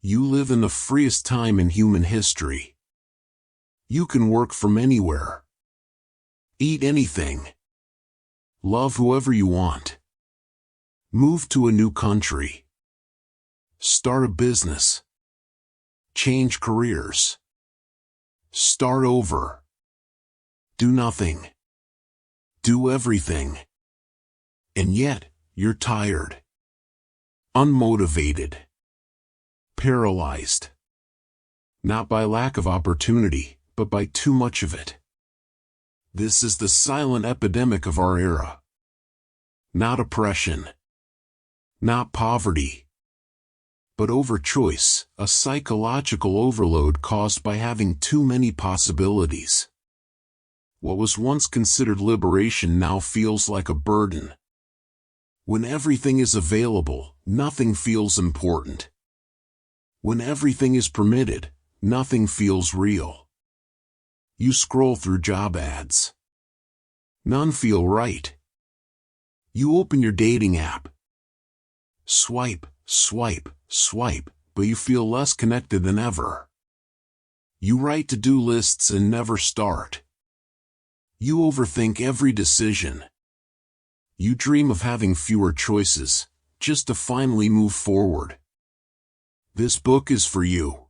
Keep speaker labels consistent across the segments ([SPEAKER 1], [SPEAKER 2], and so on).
[SPEAKER 1] You live in the freest time in human history. You can work from anywhere. Eat anything. Love whoever you want. Move to a new country. Start a business. Change careers. Start over. Do nothing. Do everything. And yet, you're tired. Unmotivated. Paralyzed. Not by lack of opportunity, but by too much of it. This is the silent epidemic of our era. Not oppression. Not poverty. But overchoice, a psychological overload caused by having too many possibilities. What was once considered liberation now feels like a burden. When everything is available, nothing feels important. When everything is permitted, nothing feels real. You scroll through job ads. None feel right. You open your dating app. Swipe, swipe, swipe, but you feel less connected than ever. You write to-do lists and never start. You overthink every decision. You dream of having fewer choices, just to finally move forward. This book is for you.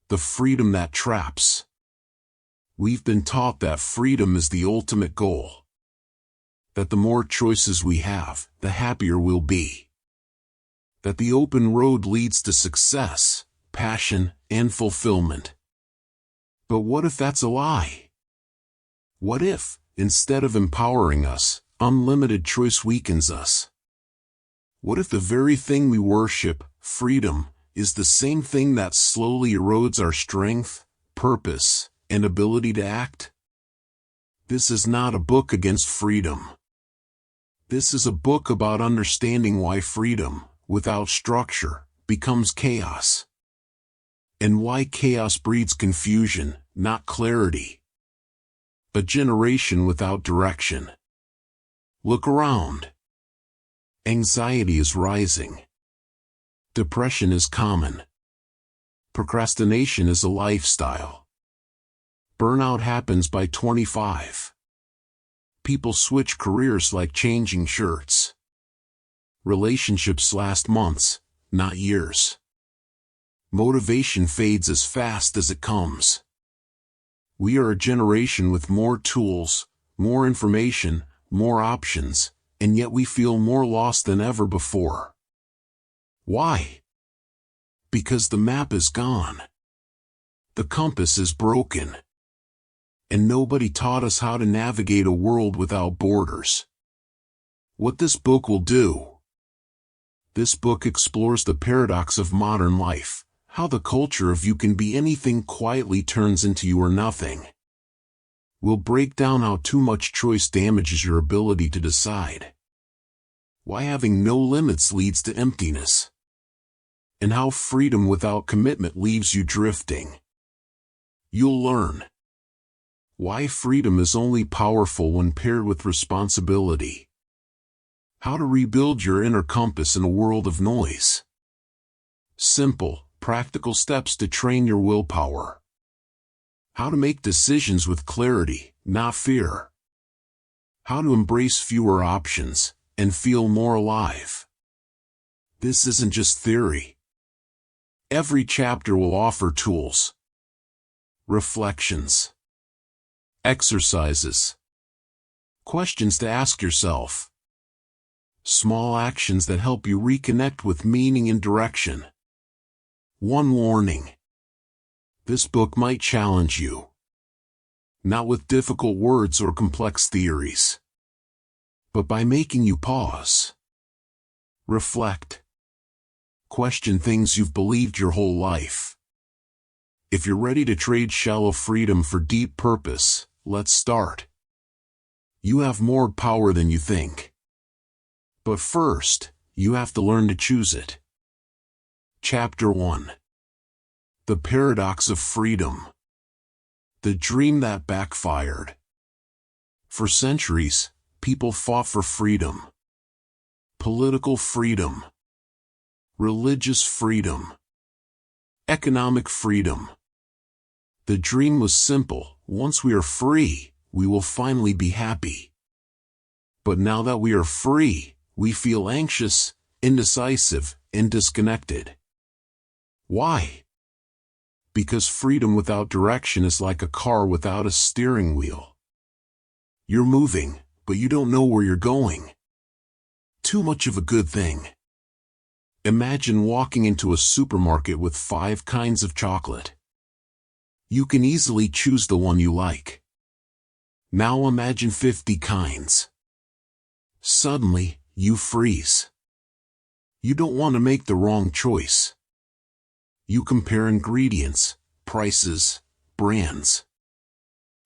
[SPEAKER 1] The freedom that traps. We've been taught that freedom is the ultimate goal. That the more choices we have, the happier we'll be. That the open road leads to success, passion, and fulfillment. But what if that's a lie? What if, instead of empowering us, unlimited choice weakens us? What if the very thing we worship, freedom, is the same thing that slowly erodes our strength, purpose, and ability to act? This is not a book against freedom. This is a book about understanding why freedom, without structure, becomes chaos. And why chaos breeds confusion, not clarity. A generation without direction. Look around. Anxiety is rising. Depression is common. Procrastination is a lifestyle. Burnout happens by 25. People switch careers like changing shirts. Relationships last months, not years. Motivation fades as fast as it comes. We are a generation with more tools, more information, more options, and yet we feel more lost than ever before. Why? Because the map is gone. The compass is broken. And nobody taught us how to navigate a world without borders. What this book will do. This book explores the paradox of modern life, how the culture of you can be anything quietly turns into you are nothing. We'll break down how too much choice damages your ability to decide. Why having no limits leads to emptiness. And how freedom without commitment leaves you drifting. You'll learn why freedom is only powerful when paired with responsibility. How to rebuild your inner compass in a world of noise. Simple, practical steps to train your willpower. How to make decisions with clarity, not fear. How to embrace fewer options and feel more alive. This isn't just theory. Every chapter will offer tools, reflections, exercises, questions to ask yourself, small actions that help you reconnect with meaning and direction. One warning. This book might challenge you. Not with difficult words or complex theories, but by making you pause, reflect, question things you've believed your whole life. If you're ready to trade shallow freedom for deep purpose, let's start. You have more power than you think. But first, you have to learn to choose it. Chapter 1. The Paradox of Freedom. The Dream That Backfired. For centuries, people fought for freedom. Political freedom. Religious freedom. Economic freedom. The dream was simple: once we are free, we will finally be happy. But now that we are free, we feel anxious, indecisive, and disconnected. Why? Because freedom without direction is like a car without a steering wheel. You're moving, but you don't know where you're going. Too much of a good thing. Imagine walking into a supermarket with 5 kinds of chocolate. You can easily choose the one you like. Now imagine 50 kinds. Suddenly, you freeze. You don't want to make the wrong choice. You compare ingredients, prices, brands.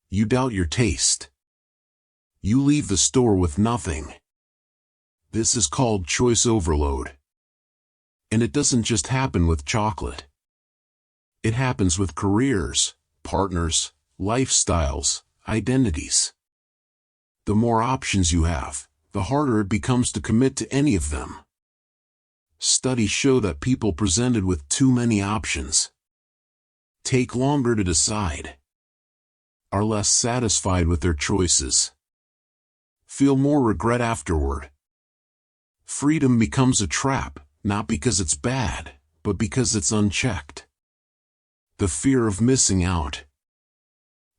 [SPEAKER 1] You doubt your taste. You leave the store with nothing. This is called choice overload. And it doesn't just happen with chocolate. It happens with careers, partners, lifestyles, identities. The more options you have, the harder it becomes to commit to any of them. Studies show that people presented with too many options take longer to decide, are less satisfied with their choices, feel more regret afterward. Freedom becomes a trap, not because it's bad, but because it's unchecked. The fear of missing out.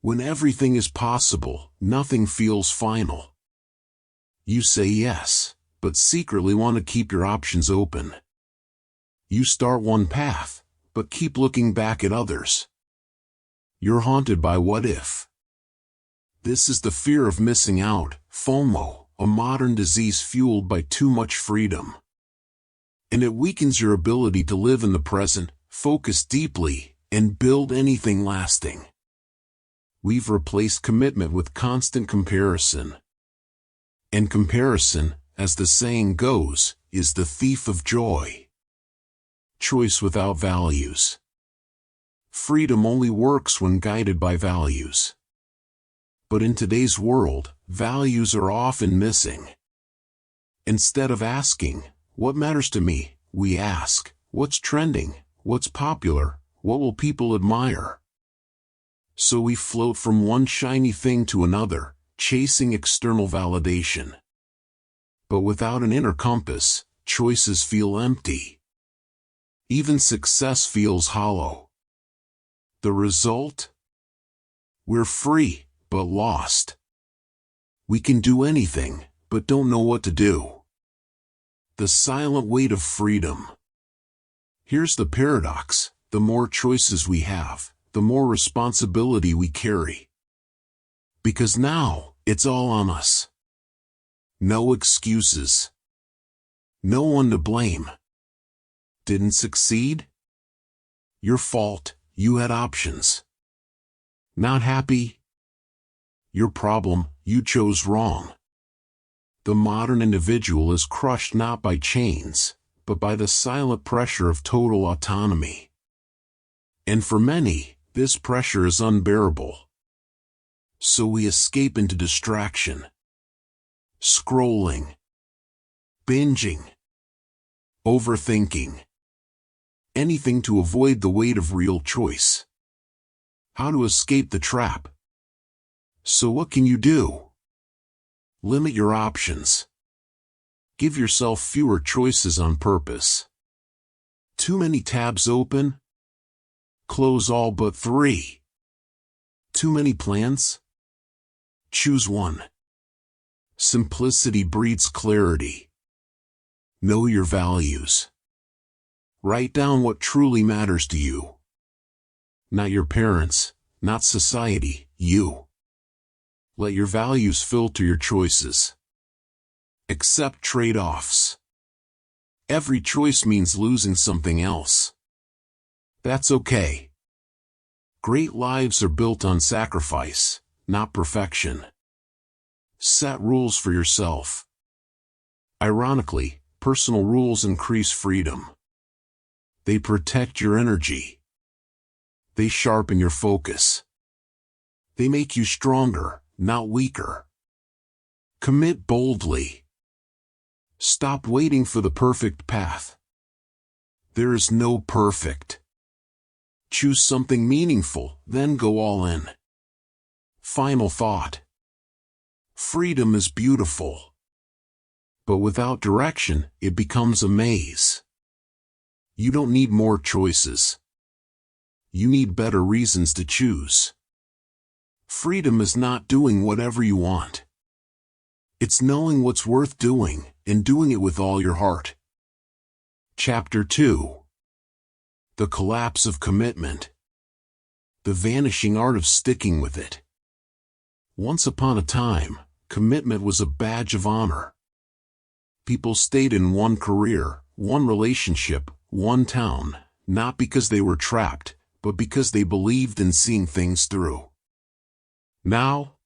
[SPEAKER 1] When everything is possible, nothing feels final. You say yes, but secretly want to keep your options open. You start one path, but keep looking back at others. You're haunted by what if. This is the fear of missing out, FOMO, a modern disease fueled by too much freedom. And it weakens your ability to live in the present, focus deeply, and build anything lasting. We've replaced commitment with constant comparison. And comparison, as the saying goes, is the thief of joy. Choice without values. Freedom only works when guided by values. But in today's world, values are often missing. Instead of asking, "What matters to me?" we ask, "What's trending? What's popular? What will people admire?" So we float from one shiny thing to another, chasing external validation. But without an inner compass, choices feel empty. Even success feels hollow. The result? We're free, but lost. We can do anything, but don't know what to do. The silent weight of freedom. Here's the paradox: the more choices we have, the more responsibility we carry. Because now, it's all on us. No excuses. No one to blame. Didn't succeed? Your fault, you had options. Not happy? Your problem, you chose wrong. The modern individual is crushed not by chains, but by the silent pressure of total autonomy. And for many, this pressure is unbearable. So we escape into distraction. Scrolling. Binging. Overthinking. Anything to avoid the weight of real choice. How to escape the trap? So what can you do? Limit your options. Give yourself fewer choices on purpose. Too many tabs open? Close all but 3. Too many plans? Choose one. Simplicity breeds clarity. Know your values. Write down what truly matters to you. Not your parents, not society, you. Let your values filter your choices. Accept trade-offs. Every choice means losing something else. That's okay. Great lives are built on sacrifice, not perfection. Set rules for yourself. Ironically, personal rules increase freedom. They protect your energy. They sharpen your focus. They make you stronger, not weaker. Commit boldly. Stop waiting for the perfect path. There is no perfect. Choose something meaningful, then go all in. Final thought. Freedom is beautiful. But without direction, it becomes a maze. You don't need more choices. You need better reasons to choose. Freedom is not doing whatever you want. It's knowing what's worth doing, and doing it with all your heart. Chapter 2. The Collapse of Commitment. The Vanishing Art of Sticking with It. Once upon a time, commitment was a badge of honor. People stayed in one career, one relationship, one town, not because they were trapped, but because they believed in seeing things through. Now,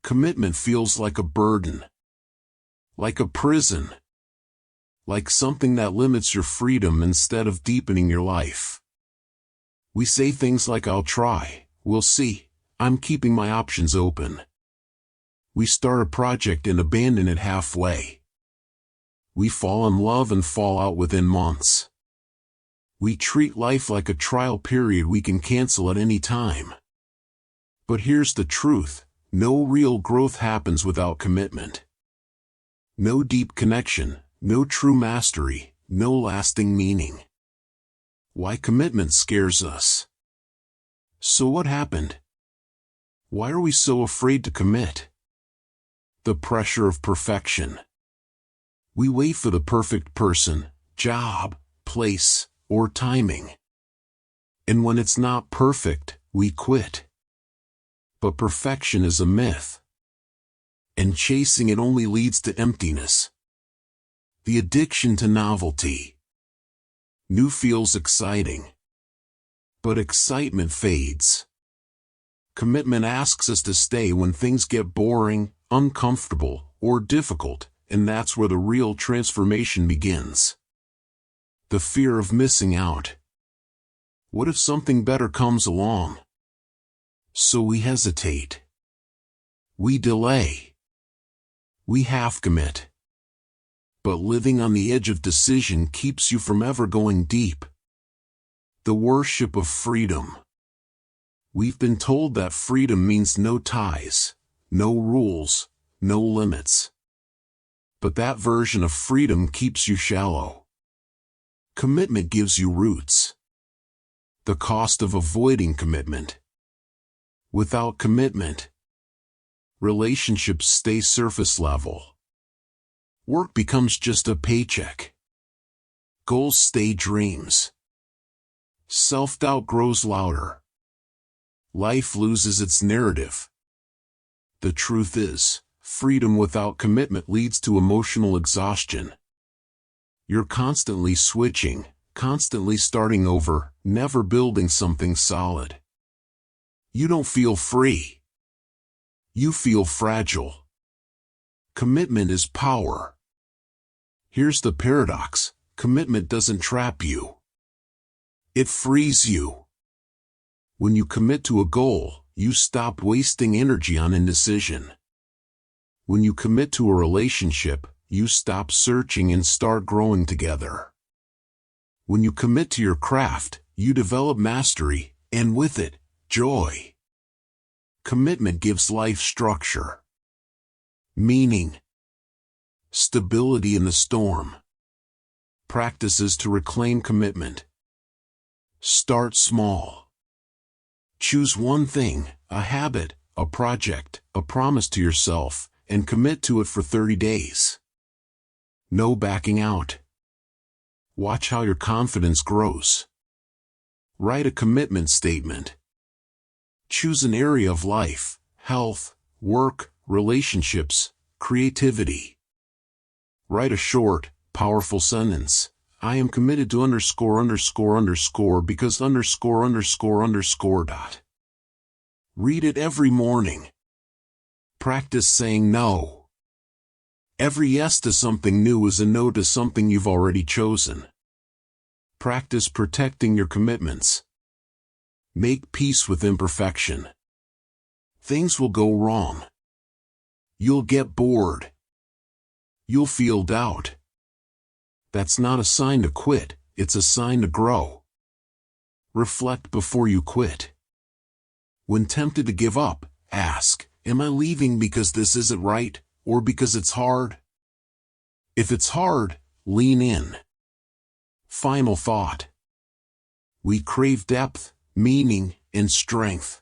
[SPEAKER 1] commitment feels like a burden, like a prison, like something that limits your freedom instead of deepening your life. We say things like, "I'll try, we'll see, I'm keeping my options open." We start a project and abandon it halfway. We fall in love and fall out within months. We treat life like a trial period we can cancel at any time. But here's the truth: no real growth happens without commitment. No deep connection, no true mastery, no lasting meaning. Why commitment scares us. So what happened? Why are we so afraid to commit? The pressure of perfection. We wait for the perfect person, job, place, or timing. And when it's not perfect, we quit. But perfection is a myth. And chasing it only leads to emptiness. The addiction to novelty. New feels exciting. But excitement fades. Commitment asks us to stay when things get boring, uncomfortable, or difficult, and that's where the real transformation begins. The fear of missing out. What if something better comes along? So we hesitate. We delay. We half commit. But living on the edge of decision keeps you from ever going deep. The worship of freedom. We've been told that freedom means no ties, no rules, no limits. But that version of freedom keeps you shallow. Commitment gives you roots. The cost of avoiding commitment. Without commitment, relationships stay surface level. Work becomes just a paycheck. Goals stay dreams. Self-doubt grows louder. Life loses its narrative. The truth is, freedom without commitment leads to emotional exhaustion. You're constantly switching, constantly starting over, never building something solid. You don't feel free. You feel fragile. Commitment is power. Here's the paradox: commitment doesn't trap you. It frees you. When you commit to a goal, you stop wasting energy on indecision. When you commit to a relationship, you stop searching and start growing together. When you commit to your craft, you develop mastery, and with it, joy. Commitment gives life structure, meaning, stability in the storm. Practices to reclaim commitment. Start small. Choose one thing, a habit, a project, a promise to yourself, and commit to it for 30 days. No backing out. Watch how your confidence grows. Write a commitment statement. Choose an area of life: health, work, relationships, creativity. Write a short, powerful sentence. I am committed to ____ because ____. Read it every morning. Practice saying no. Every yes to something new is a no to something you've already chosen. Practice protecting your commitments. Make peace with imperfection. Things will go wrong. You'll get bored. You'll feel doubt. That's not a sign to quit, it's a sign to grow. Reflect before you quit. When tempted to give up, ask, am I leaving because this isn't right, or because it's hard? If it's hard, lean in. Final thought. We crave depth, meaning, and strength.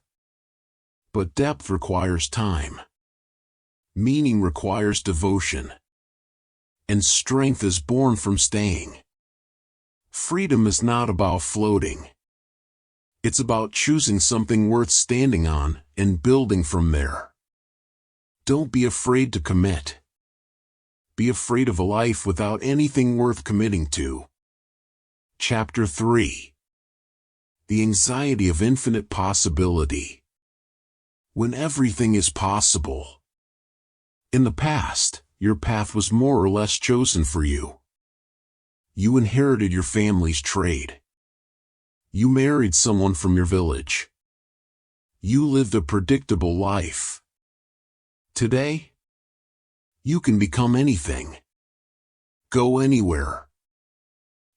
[SPEAKER 1] But depth requires time. Meaning requires devotion. And strength is born from staying. Freedom is not about floating. It's about choosing something worth standing on and building from there. Don't be afraid to commit. Be afraid of a life without anything worth committing to. Chapter 3. The Anxiety of Infinite Possibility. When everything is possible. In the past, your path was more or less chosen for you. You inherited your family's trade. You married someone from your village. You lived a predictable life. Today, you can become anything. Go anywhere.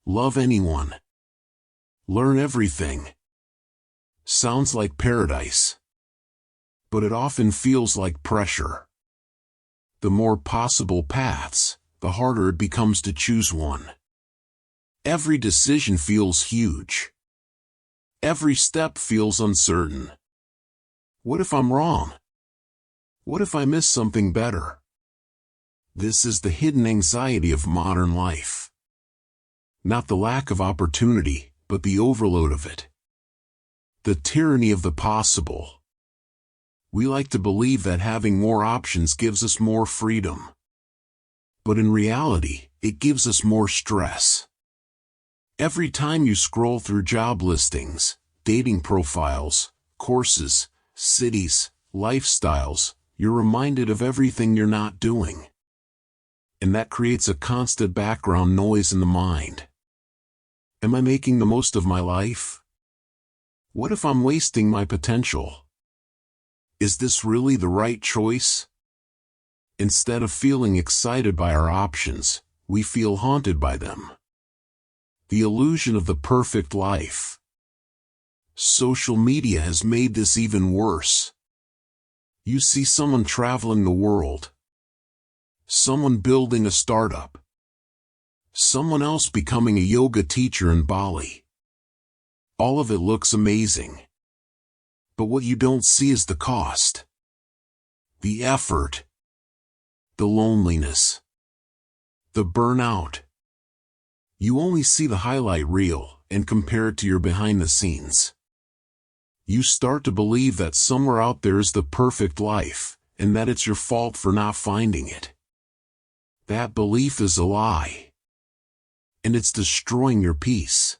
[SPEAKER 1] Love anyone. Learn everything. Sounds like paradise. But it often feels like pressure. The more possible paths, the harder it becomes to choose one. Every decision feels huge. Every step feels uncertain. What if I'm wrong? What if I miss something better? This is the hidden anxiety of modern life. Not the lack of opportunity, but the overload of it. The tyranny of the possible. We like to believe that having more options gives us more freedom. But in reality, it gives us more stress. Every time you scroll through job listings, dating profiles, courses, cities, lifestyles, you're reminded of everything you're not doing. And that creates a constant background noise in the mind. Am I making the most of my life? What if I'm wasting my potential? Is this really the right choice? Instead of feeling excited by our options, we feel haunted by them. The illusion of the perfect life. Social media has made this even worse. You see someone traveling the world. Someone building a startup. Someone else becoming a yoga teacher in Bali. All of it looks amazing. But what you don't see is the cost. The effort. The loneliness. The burnout. You only see the highlight reel and compare it to your behind the scenes. You start to believe that somewhere out there is the perfect life, and that it's your fault for not finding it. That belief is a lie. And it's destroying your peace.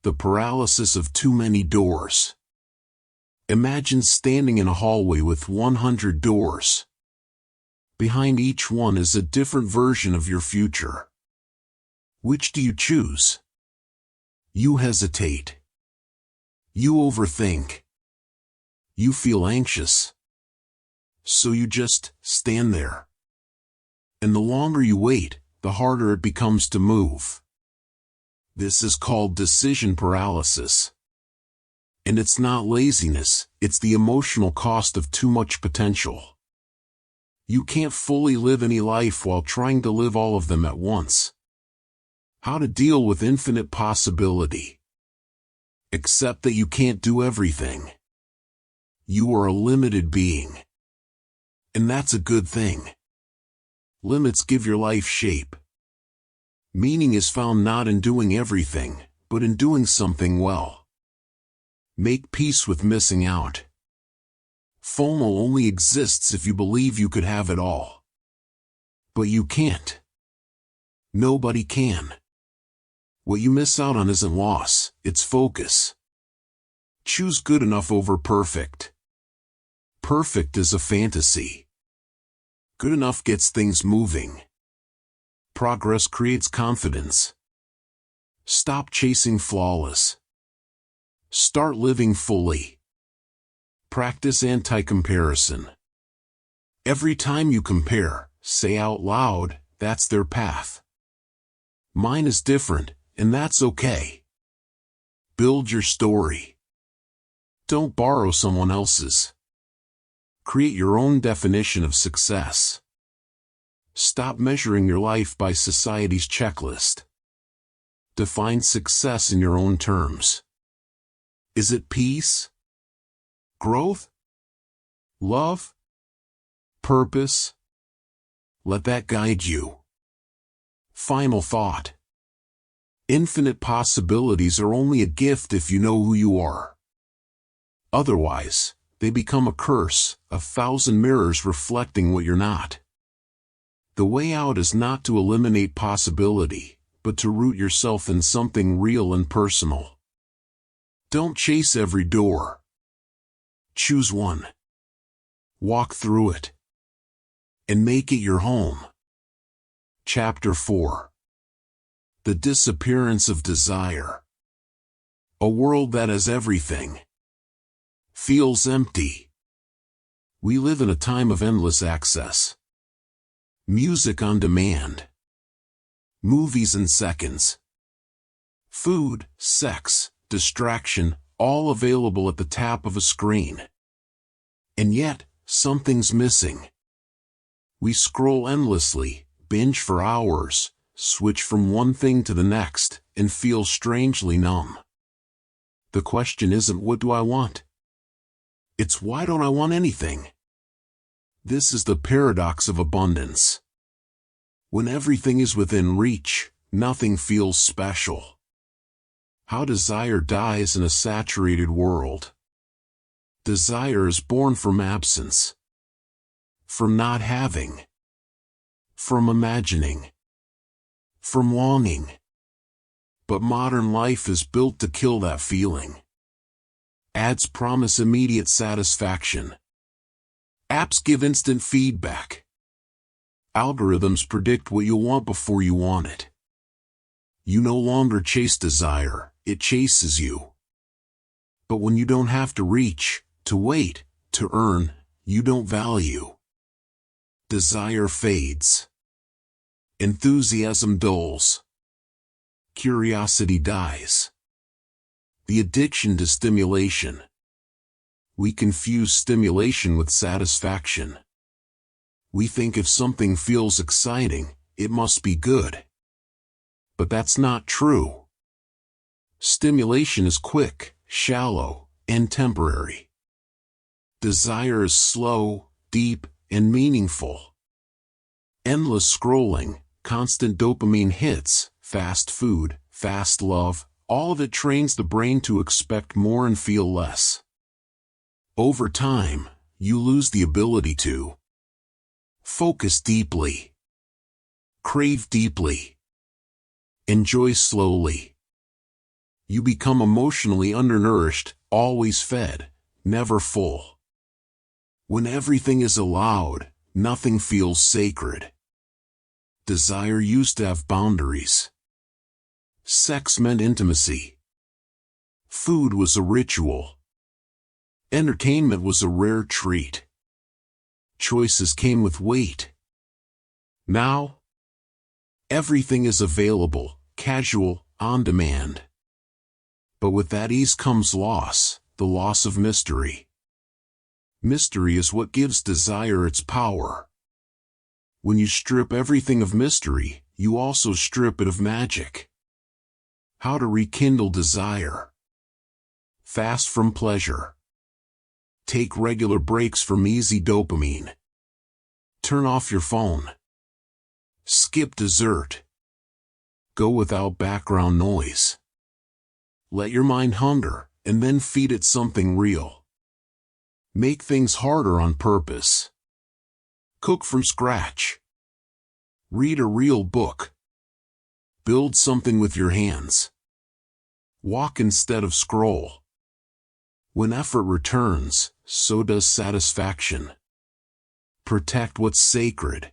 [SPEAKER 1] The paralysis of too many doors. Imagine standing in a hallway with 100 doors. Behind each one is a different version of your future. Which do you choose? You hesitate. You overthink. You feel anxious. So you just stand there. And the longer you wait, the harder it becomes to move. This is called decision paralysis. And it's not laziness, it's the emotional cost of too much potential. You can't fully live any life while trying to live all of them at once. How to deal with infinite possibility. Accept that you can't do everything. You are a limited being. And that's a good thing. Limits give your life shape. Meaning is found not in doing everything, but in doing something well. Make peace with missing out. FOMO only exists if you believe you could have it all. But you can't. Nobody can. What you miss out on isn't loss, it's focus. Choose good enough over perfect. Perfect is a fantasy. Good enough gets things moving. Progress creates confidence. Stop chasing flawless. Start living fully. Practice anti-comparison. Every time you compare, say out loud, that's their path. Mine is different, and that's okay. Build your story. Don't borrow someone else's. Create your own definition of success. Stop measuring your life by society's checklist. Define success in your own terms. Is it peace? Growth? Love? Purpose? Let that guide you. Final thought. Infinite possibilities are only a gift if you know who you are. Otherwise, they become a curse, 1,000 mirrors reflecting what you're not. The way out is not to eliminate possibility, but to root yourself in something real and personal. Don't chase every door. Choose one. Walk through it. And make it your home. Chapter 4. The disappearance of desire. A world that has everything feels empty. We live in a time of endless access. Music on demand. Movies in seconds. Food, sex, distraction, all available at the tap of a screen. And yet, something's missing. We scroll endlessly, binge for hours, switch from one thing to the next, and feel strangely numb. The question isn't what do I want? It's why don't I want anything? This is the paradox of abundance. When everything is within reach, nothing feels special. How desire dies in a saturated world. Desire is born from absence. From not having. From imagining. From longing. But modern life is built to kill that feeling. Ads promise immediate satisfaction. Apps give instant feedback. Algorithms predict what you'll want before you want it. You no longer chase desire, it chases you. But when you don't have to reach, to wait, to earn, you don't value. Desire fades. Enthusiasm dulls. Curiosity dies. The addiction to stimulation. We confuse stimulation with satisfaction. We think if something feels exciting, it must be good. But that's not true. Stimulation is quick, shallow, and temporary. Desire is slow, deep, and meaningful. Endless scrolling, constant dopamine hits, fast food, fast love, all of it trains the brain to expect more and feel less. Over time, you lose the ability to focus deeply, crave deeply, enjoy slowly. You become emotionally undernourished, always fed, never full. When everything is allowed, nothing feels sacred. Desire used to have boundaries. Sex meant intimacy. Food was a ritual. Entertainment was a rare treat. Choices came with weight. Now, everything is available, casual, on demand. But with that ease comes loss, the loss of mystery. Mystery is what gives desire its power. When you strip everything of mystery, you also strip it of magic. How to rekindle desire. Fast from pleasure. Take regular breaks from easy dopamine. Turn off your phone. Skip dessert. Go without background noise. Let your mind hunger, and then feed it something real. Make things harder on purpose. Cook from scratch. Read a real book. Build something with your hands. Walk instead of scroll. When effort returns, so does satisfaction. Protect what's sacred.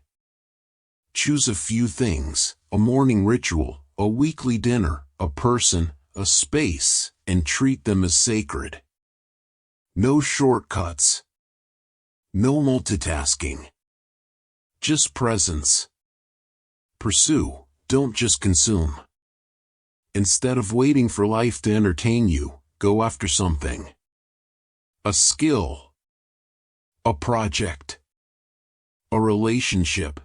[SPEAKER 1] Choose a few things, a morning ritual, a weekly dinner, a person, a space, and treat them as sacred. No shortcuts. No multitasking. Just presence. Pursue, don't just consume. Instead of waiting for life to entertain you, go after something. A skill. A project. A relationship.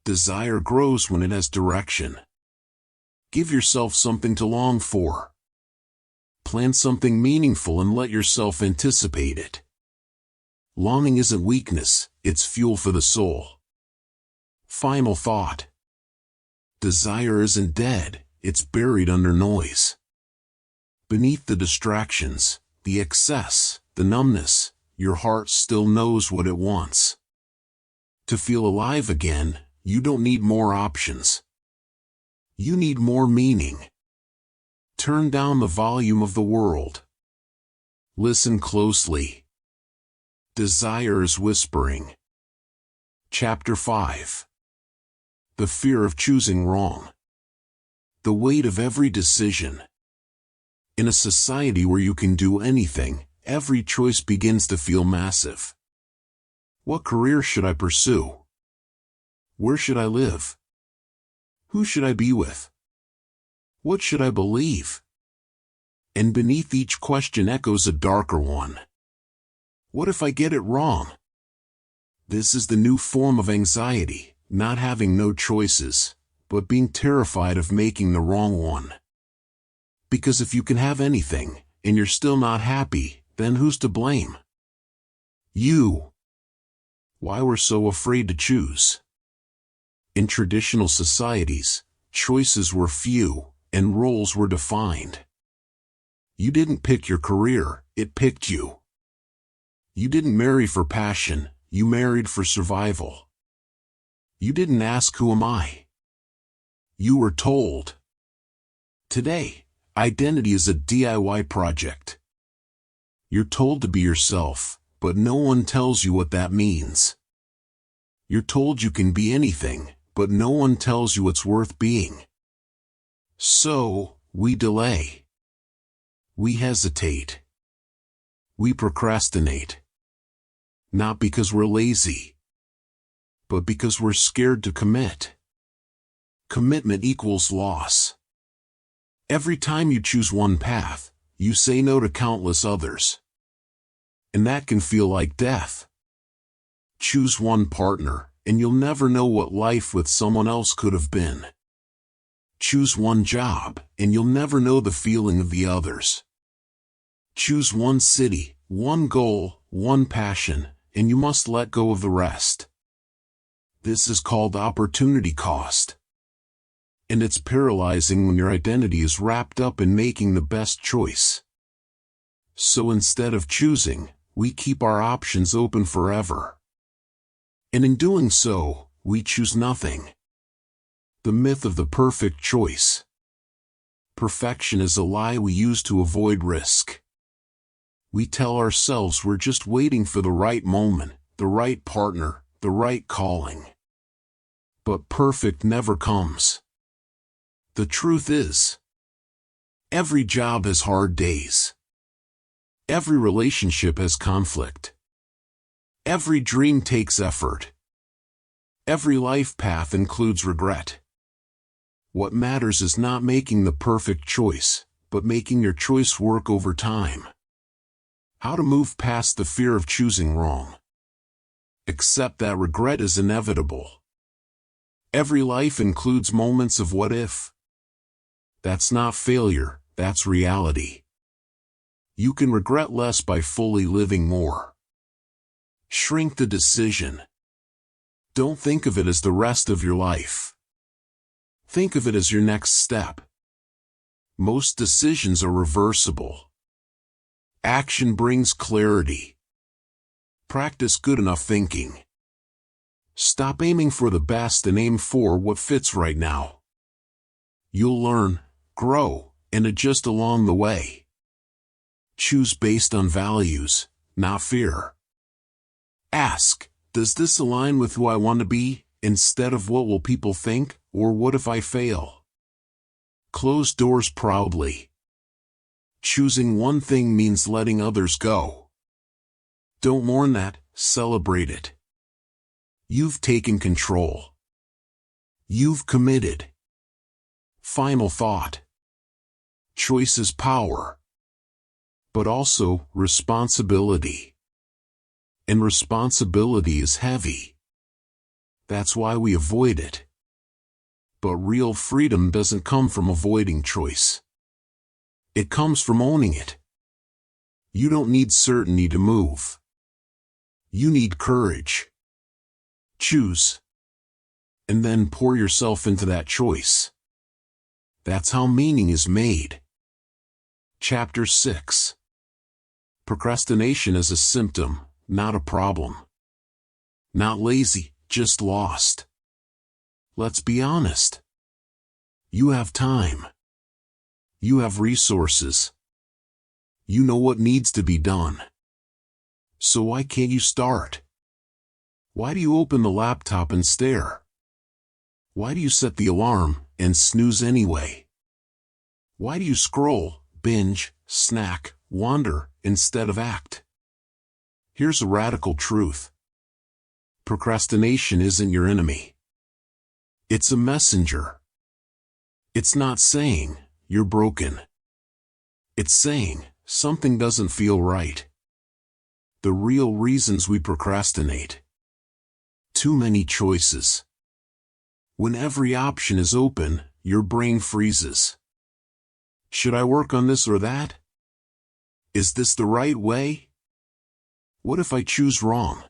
[SPEAKER 1] Desire grows when it has direction. Give yourself something to long for. Plan something meaningful and let yourself anticipate it. Longing isn't weakness, it's fuel for the soul. Final thought. Desire isn't dead, it's buried under noise. Beneath the distractions, the excess, the numbness, your heart still knows what it wants. To feel alive again, you don't need more options. You need more meaning. Turn down the volume of the world. Listen closely. Desire is whispering. Chapter 5. The fear of choosing wrong. The weight of every decision. In a society where you can do anything, every choice begins to feel massive. What career should I pursue? Where should I live? Who should I be with? What should I believe? And beneath each question echoes a darker one. What if I get it wrong? This is the new form of anxiety, not having no choices, but being terrified of making the wrong one. Because if you can have anything, and you're still not happy, then who's to blame? You. Why we're so afraid to choose? In traditional societies, choices were few, and roles were defined. You didn't pick your career, it picked you. You didn't marry for passion, you married for survival. You didn't ask who am I? You were told. Today, identity is a DIY project. You're told to be yourself, but no one tells you what that means. You're told you can be anything, but no one tells you it's worth being. So, we delay. We hesitate. We procrastinate. Not because we're lazy, but because we're scared to commit. Commitment equals loss. Every time you choose one path, you say no to countless others. And that can feel like death. Choose one partner, and you'll never know what life with someone else could have been. Choose one job, and you'll never know the feeling of the others. Choose one city, one goal, one passion, and you must let go of the rest. This is called opportunity cost. And it's paralyzing when your identity is wrapped up in making the best choice. So instead of choosing, we keep our options open forever. And in doing so, we choose nothing. The myth of the perfect choice. Perfection is a lie we use to avoid risk. We tell ourselves we're just waiting for the right moment, the right partner, the right calling. But perfect never comes. The truth is, every job has hard days. Every relationship has conflict. Every dream takes effort. Every life path includes regret. What matters is not making the perfect choice, but making your choice work over time. How to move past the fear of choosing wrong. Accept that regret is inevitable. Every life includes moments of what if. That's not failure, that's reality. You can regret less by fully living more. Shrink the decision. Don't think of it as the rest of your life. Think of it as your next step. Most decisions are reversible. Action brings clarity. Practice good enough thinking. Stop aiming for the best and aim for what fits right now. You'll learn, grow, and adjust along the way. Choose based on values, not fear. Ask, does this align with who I want to be, instead of what will people think, or what if I fail? Close doors proudly. Choosing one thing means letting others go. Don't mourn that, celebrate it. You've taken control. You've committed. Final thought. Choice is power, but also responsibility. And responsibility is heavy. That's why we avoid it. But real freedom doesn't come from avoiding choice. It comes from owning it. You don't need certainty to move. You need courage. Choose. And then pour yourself into that choice. That's how meaning is made. Chapter 6. Procrastination is a symptom, not a problem. Not lazy, just lost. Let's be honest. You have time. You have resources. You know what needs to be done. So why can't you start? Why do you open the laptop and stare? Why do you set the alarm and snooze anyway? Why do you scroll, binge, snack, wander, instead of act? Here's a radical truth. Procrastination isn't your enemy. It's a messenger. It's not saying, you're broken. It's saying, something doesn't feel right. The real reasons we procrastinate. Too many choices. When every option is open, your brain freezes. Should I work on this or that? Is this the right way? What if I choose wrong?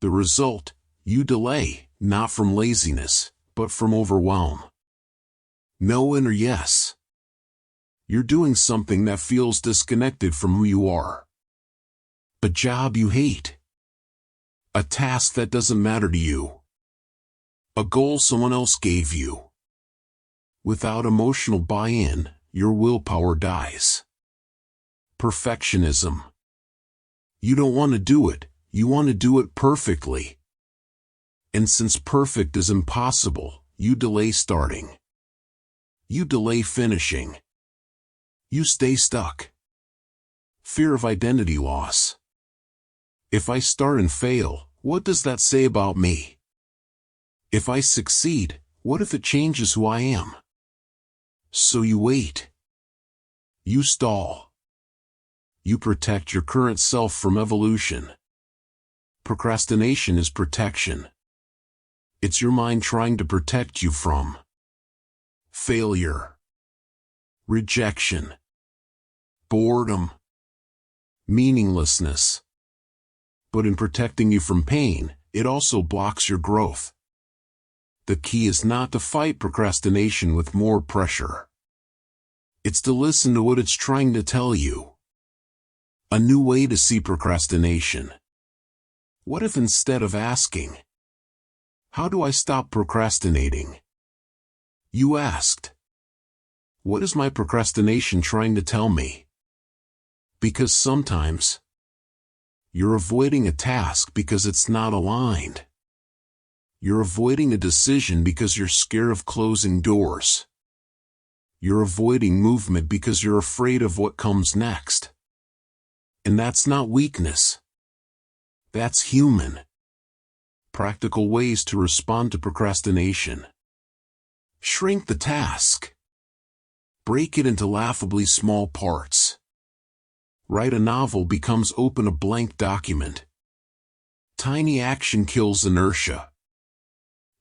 [SPEAKER 1] The result, you delay, not from laziness, but from overwhelm. No inner yes. You're doing something that feels disconnected from who you are. A job you hate. A task that doesn't matter to you. A goal someone else gave you. Without emotional buy-in, your willpower dies. Perfectionism. You don't want to do it, you want to do it perfectly. And since perfect is impossible, you delay starting. You delay finishing. You stay stuck. Fear of identity loss. If I start and fail, what does that say about me? If I succeed, what if it changes who I am? So you wait. You stall. You protect your current self from evolution. Procrastination is protection. It's your mind trying to protect you from failure, rejection, boredom, meaninglessness. But in protecting you from pain, it also blocks your growth. The key is not to fight procrastination with more pressure. It's to listen to what it's trying to tell you. A new way to see procrastination. What if instead of asking, "How do I stop procrastinating?" you asked, "What is my procrastination trying to tell me?" Because sometimes, you're avoiding a task because it's not aligned. You're avoiding a decision because you're scared of closing doors. You're avoiding movement because you're afraid of what comes next. And that's not weakness. That's human. Practical ways to respond to procrastination. Shrink the task. Break it into laughably small parts. Write a novel becomes open a blank document. Tiny action kills inertia.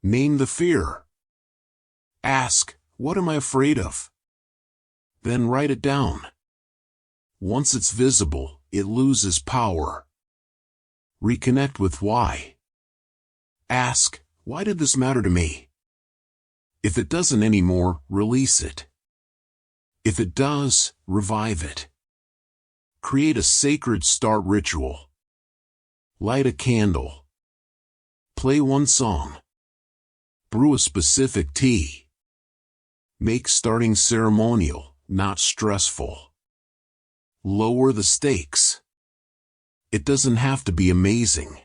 [SPEAKER 1] Name the fear. Ask, what am I afraid of? Then write it down. Once it's visible, it loses power. Reconnect with why. Ask, why did this matter to me? If it doesn't anymore, release it. If it does, revive it. Create a sacred start ritual. Light a candle. Play one song. Brew a specific tea. Make starting ceremonial, not stressful. Lower the stakes. It doesn't have to be amazing.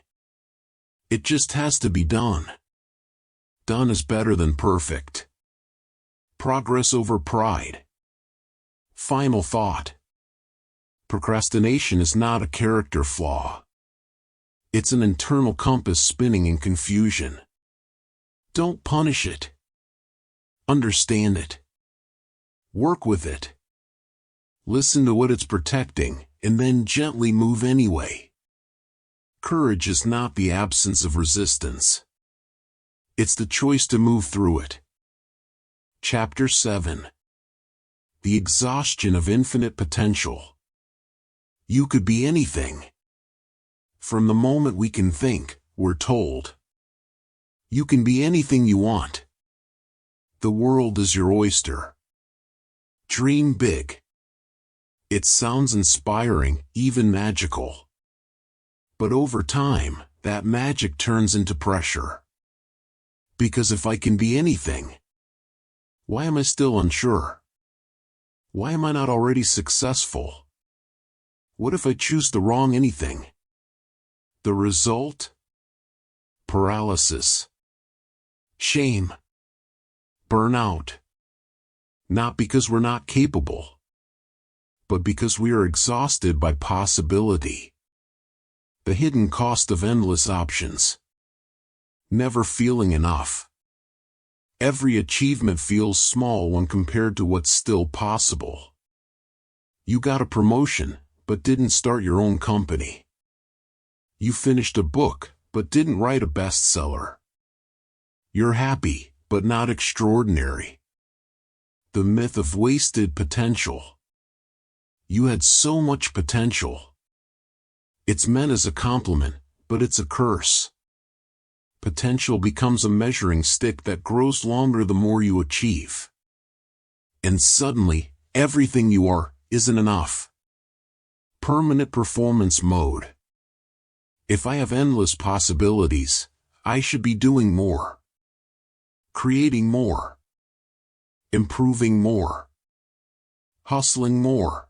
[SPEAKER 1] It just has to be done. Done is better than perfect. Progress over pride. Final thought. Procrastination is not a character flaw. It's an internal compass spinning in confusion. Don't punish it. Understand it. Work with it. Listen to what it's protecting, and then gently move anyway. Courage is not the absence of resistance. It's the choice to move through it. Chapter 7. The exhaustion of infinite potential. You could be anything. From the moment we can think, we're told. You can be anything you want. The world is your oyster. Dream big. It sounds inspiring, even magical. But over time, that magic turns into pressure. Because if I can be anything, why am I still unsure? Why am I not already successful? What if I choose the wrong anything? The result? Paralysis. Shame. Burnout. Not because we're not capable, but because we are exhausted by possibility. The hidden cost of endless options. Never feeling enough. Every achievement feels small when compared to what's still possible. You got a promotion, but didn't start your own company. You finished a book, but didn't write a bestseller. You're happy, but not extraordinary. The myth of wasted potential. You had so much potential. It's meant as a compliment, but it's a curse. Potential becomes a measuring stick that grows longer the more you achieve. And suddenly, everything you are isn't enough. Permanent performance mode. If I have endless possibilities, I should be doing more. Creating more. Improving more. Hustling more.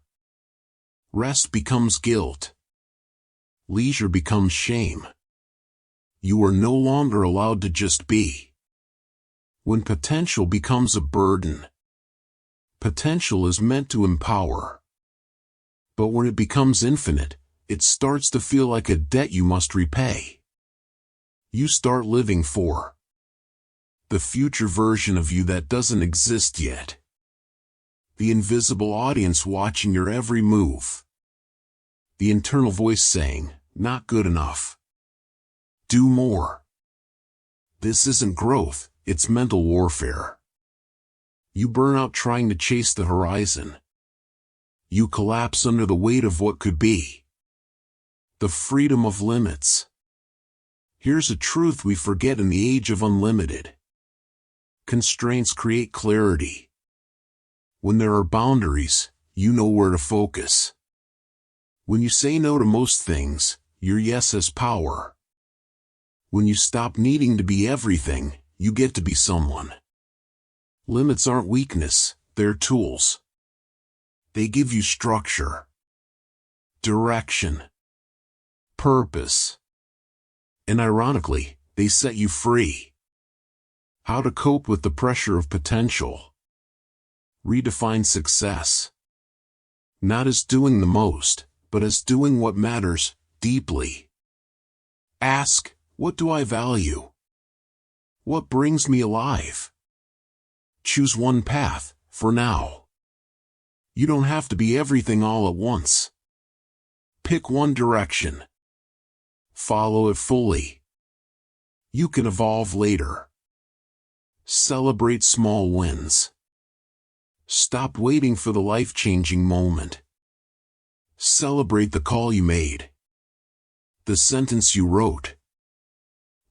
[SPEAKER 1] Rest becomes guilt. Leisure becomes shame. You are no longer allowed to just be. When potential becomes a burden. Potential is meant to empower. But when it becomes infinite, it starts to feel like a debt you must repay. You start living for the future version of you that doesn't exist yet. The invisible audience watching your every move. The internal voice saying, not good enough. Do more. This isn't growth, it's mental warfare. You burn out trying to chase the horizon. You collapse under the weight of what could be. The freedom of limits. Here's a truth we forget in the age of unlimited. Constraints create clarity. When there are boundaries, you know where to focus. When you say no to most things, your yes has power. When you stop needing to be everything, you get to be someone. Limits aren't weakness, they're tools. They give you structure, direction, purpose. And ironically, they set you free. How to cope with the pressure of potential. Redefine success. Not as doing the most, but as doing what matters, deeply. Ask, what do I value? What brings me alive? Choose one path, for now. You don't have to be everything all at once. Pick one direction. Follow it fully. You can evolve later. Celebrate small wins. Stop waiting for the life-changing moment. Celebrate the call you made. The sentence you wrote.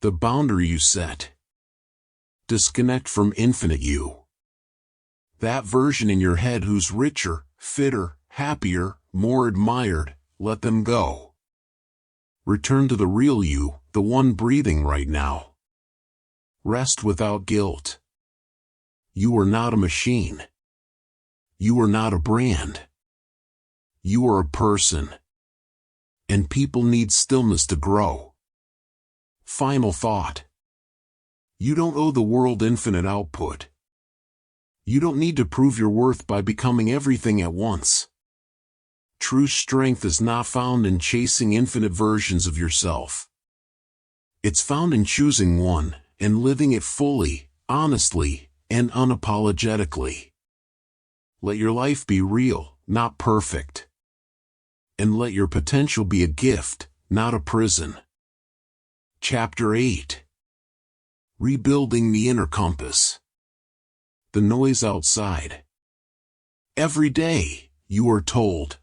[SPEAKER 1] The boundary you set. Disconnect from infinite you. That version in your head who's richer, fitter, happier, more admired, let them go. Return to the real you, the one breathing right now. Rest without guilt. You are not a machine. You are not a brand. You are a person. And people need stillness to grow. Final thought. You don't owe the world infinite output. You don't need to prove your worth by becoming everything at once. True strength is not found in chasing infinite versions of yourself. It's found in choosing one, and living it fully, honestly, and unapologetically. Let your life be real, not perfect. And let your potential be a gift, not a prison. Chapter 8. Rebuilding the Inner Compass. The noise outside. Every day, you are told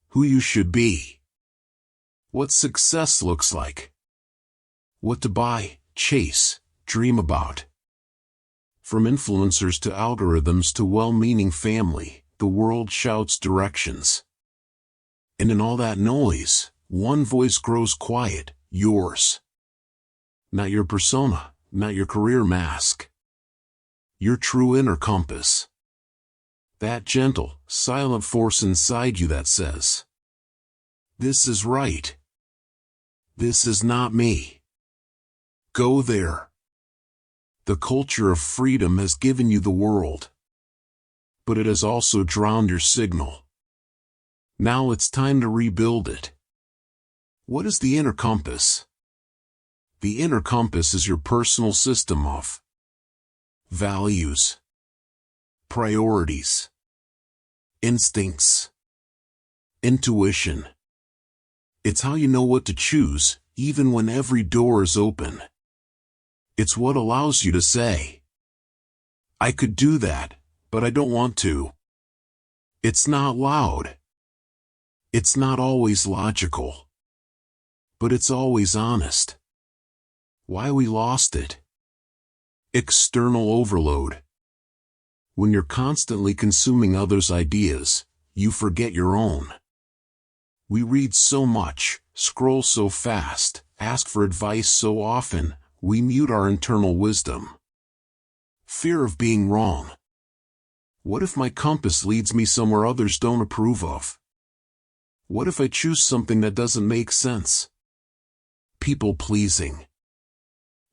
[SPEAKER 1] who you should be, what success looks like, what to buy, chase, dream about. From influencers to algorithms to well-meaning family, the world shouts directions. And in all that noise, one voice grows quiet, yours. Not your persona, not your career mask. Your true inner compass. That gentle, silent force inside you that says, "This is right. This is not me. Go there." The culture of freedom has given you the world, but it has also drowned your signal. Now it's time to rebuild it. What is the inner compass? The inner compass is your personal system of values, priorities, instincts, intuition. It's how you know what to choose, even when every door is open. It's what allows you to say, "I could do that, but I don't want to." It's not loud. It's not always logical. But it's always honest. Why we lost it? External overload. When you're constantly consuming others' ideas, you forget your own. We read so much, scroll so fast, ask for advice so often, we mute our internal wisdom. Fear of being wrong. What if my compass leads me somewhere others don't approve of? What if I choose something that doesn't make sense? People-pleasing.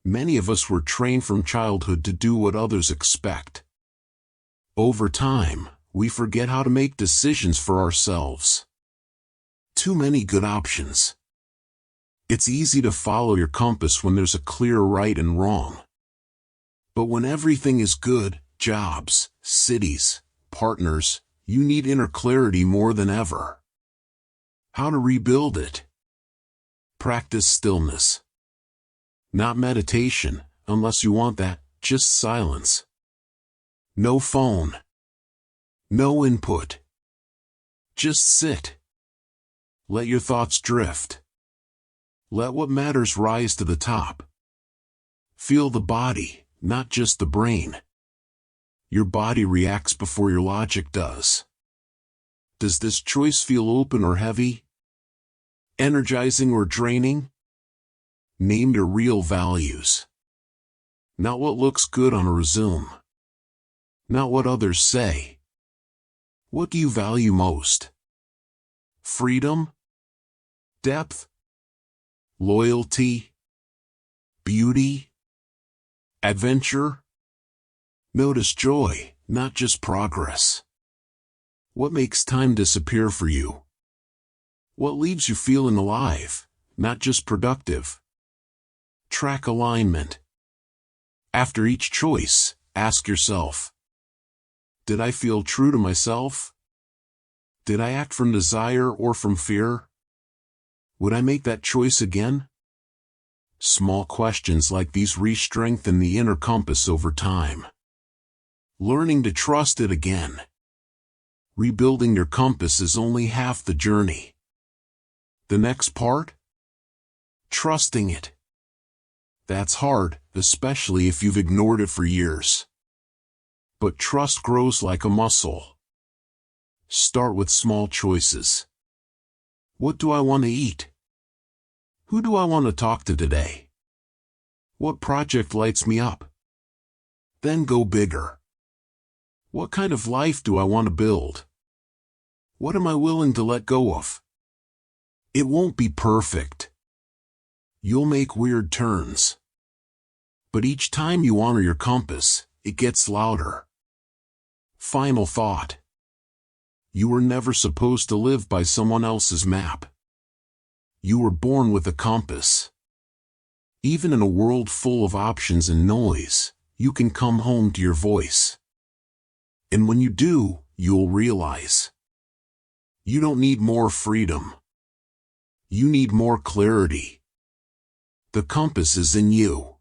[SPEAKER 1] Many of us were trained from childhood to do what others expect. Over time, we forget how to make decisions for ourselves. Too many good options. It's easy to follow your compass when there's a clear right and wrong. But when everything is good, jobs, cities, partners, you need inner clarity more than ever. How to rebuild it? Practice stillness. Not meditation, unless you want that, just silence. No phone. No input. Just sit. Let your thoughts drift. Let what matters rise to the top. Feel the body, not just the brain. Your body reacts before your logic does. Does this choice feel open or heavy? Energizing or draining? Name your real values. Not what looks good on a resume. Not what others say. What do you value most? Freedom? Depth? Loyalty? Beauty? Adventure? Notice joy, not just progress. What makes time disappear for you? What leaves you feeling alive, not just productive? Track alignment. After each choice, ask yourself, did I feel true to myself? Did I act from desire or from fear? Would I make that choice again? Small questions like these re-strengthen the inner compass over time. Learning to trust it again. Rebuilding your compass is only half the journey. The next part? Trusting it. That's hard, especially if you've ignored it for years. But trust grows like a muscle. Start with small choices. What do I want to eat? Who do I want to talk to today? What project lights me up? Then go bigger. What kind of life do I want to build? What am I willing to let go of? It won't be perfect. You'll make weird turns. But each time you honor your compass, it gets louder. Final thought. You were never supposed to live by someone else's map. You were born with a compass. Even in a world full of options and noise, you can come home to your voice. And when you do, you'll realize You don't need more freedom. You need more clarity. The compass is in you.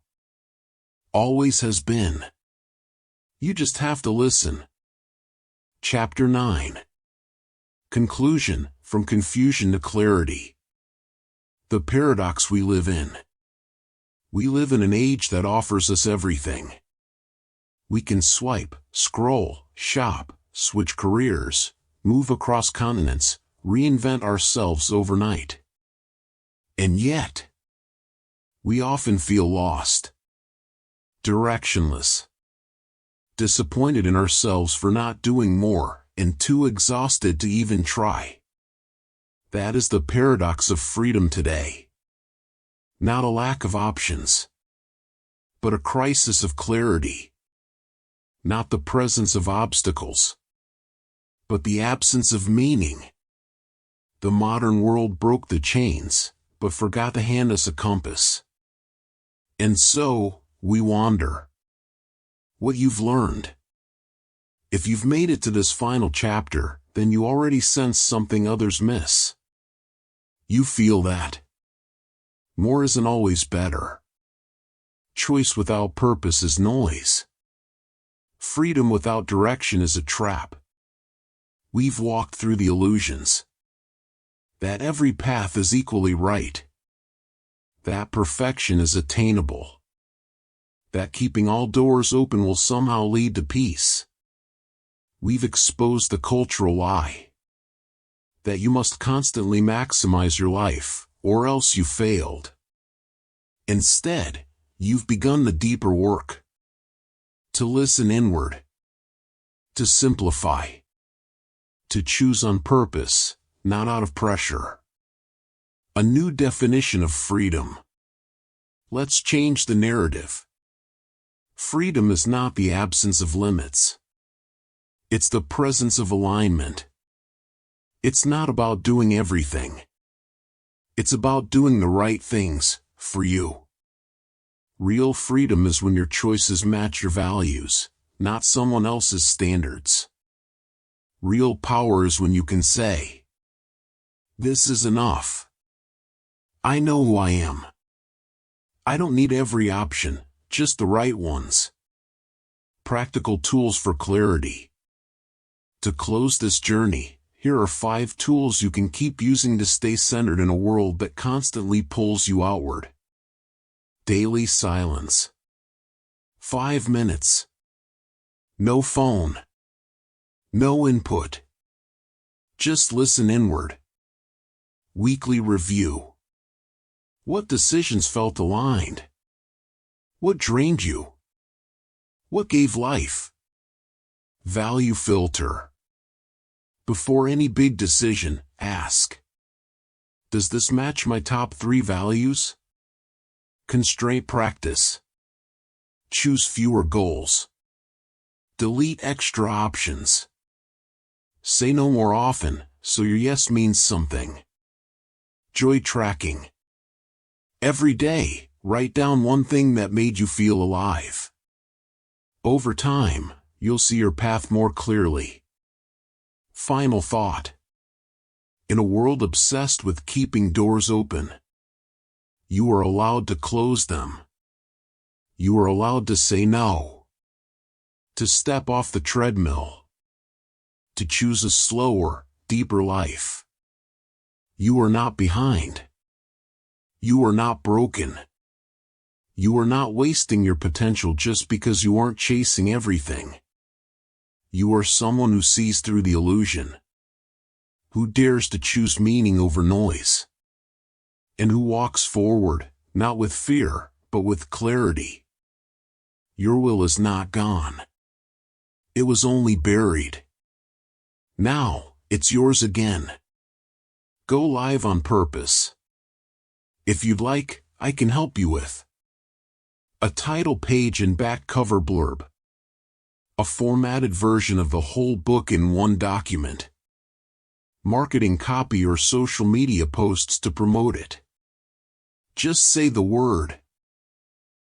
[SPEAKER 1] Always has been. You just have to listen. Chapter 9. Conclusion: From confusion to clarity. The paradox we live in. We live in an age that offers us everything. We can swipe, scroll, shop, switch careers, move across continents, reinvent ourselves overnight. And yet, we often feel lost, directionless, disappointed in ourselves for not doing more, and too exhausted to even try. That is the paradox of freedom today. Not a lack of options, but a crisis of clarity. Not the presence of obstacles, but the absence of meaning. The modern world broke the chains, but forgot to hand us a compass. And so, we wander. What you've learned. If you've made it to this final chapter, then you already sense something others miss. You feel that more isn't always better. Choice without purpose is noise. Freedom without direction is a trap. We've walked through the illusions that every path is equally right, that perfection is attainable, that keeping all doors open will somehow lead to peace. We've exposed the cultural lie that you must constantly maximize your life, or else you failed. Instead, you've begun the deeper work. To listen inward. To simplify. To choose on purpose, not out of pressure. A new definition of freedom. Let's change the narrative. Freedom is not the absence of limits. It's the presence of alignment. It's not about doing everything. It's about doing the right things, for you. Real freedom is when your choices match your values, not someone else's standards. Real power is when you can say, "This is enough. I know who I am. I don't need every option, just the right ones." Practical tools for clarity. To close this journey, here are 5 tools you can keep using to stay centered in a world that constantly pulls you outward. Daily silence. 5 minutes. No phone. No input. Just listen inward. Weekly review. What decisions felt aligned? What drained you? What gave life? Value filter. Before any big decision, ask, does this match my top 3 values? Constraint practice. Choose fewer goals. Delete extra options. Say no more often, so your yes means something. Joy tracking. Every day, write down one thing that made you feel alive. Over time, you'll see your path more clearly. Final thought. In a world obsessed with keeping doors open, you are allowed to close them. You are allowed to say no. To step off the treadmill. To choose a slower, deeper life. You are not behind. You are not broken. You are not wasting your potential just because you aren't chasing everything. You are someone who sees through the illusion, who dares to choose meaning over noise, and who walks forward, not with fear, but with clarity. Your will is not gone. It was only buried. Now, it's yours again. Go live on purpose. If you'd like, I can help you with a title page and back cover blurb, a formatted version of the whole book in one document, marketing copy or social media posts to promote it. Just say the word,